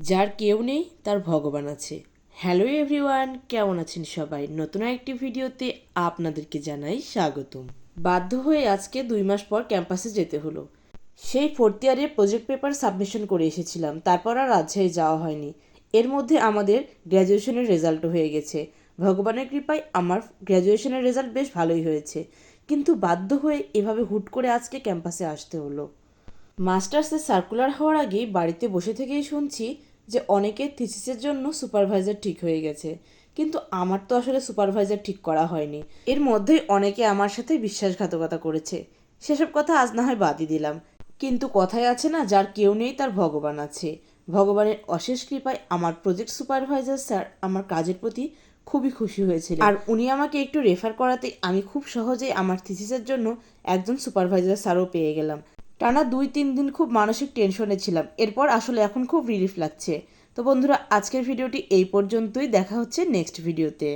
যার কেউ নেই তার ভগবান আছে। হ্যালো এভরিওয়ান, কেমন আছেন সবাই? নতুন একটি ভিডিওতে আপনাদেরকে জানাই স্বাগতম। বাধ্য হয়ে আজকে 2 মাস পর ক্যাম্পাসে যেতে হলো। সেই ফোর্থ ইয়ারে প্রজেক্ট পেপার সাবমিশন করে এসেছিলাম, তারপর আর রাজশাহী যাওয়া হয়নি। এর মধ্যে আমাদের গ্র্যাজুয়েশনের রেজাল্টও হয়ে গেছে। ভগবানের কৃপায় আমার গ্র্যাজুয়েশনের রেজাল্ট বেশ ভালোই হয়েছে, কিন্তু বাধ্য হয়ে এভাবে হুট করে আজকে ক্যাম্পাসে আসতে হলো। মাস্টার্সের সার্কুলার হওয়ার আগেই বাড়িতে বসে থেকেই শুনছি যে অনেকের থিসিসের জন্য সুপারভাইজার ঠিক হয়ে গেছে, কিন্তু আমার তো আসলে সুপারভাইজার ঠিক করা হয়নি। এর মধ্যেই অনেকে আমার সাথে বিশ্বাসঘাতকতা করেছে। সেসব কথা আজ না হয় বাদই দিলাম, কিন্তু কথায় আছে না, যার কেউ নেই তার ভগবান আছে। ভগবানের অশেষ কৃপায় আমার প্রজেক্ট সুপারভাইজার স্যার আমার কাজের প্রতি খুবই খুশি হয়েছিলেন, আর উনি আমাকে একটু রেফার করাতে আমি খুব সহজেই আমার থিসিসের জন্য একজন সুপারভাইজার স্যারও পেয়ে গেলাম। টানা 2-3 দিন খুব মানসিক টেনশনে ছিলাম, এরপর আসলে এখন খুব রিলিফ লাগছে। তো বন্ধুরা, আজকের ভিডিওটি এই পর্যন্তই। দেখা হচ্ছে নেক্সট ভিডিওতে।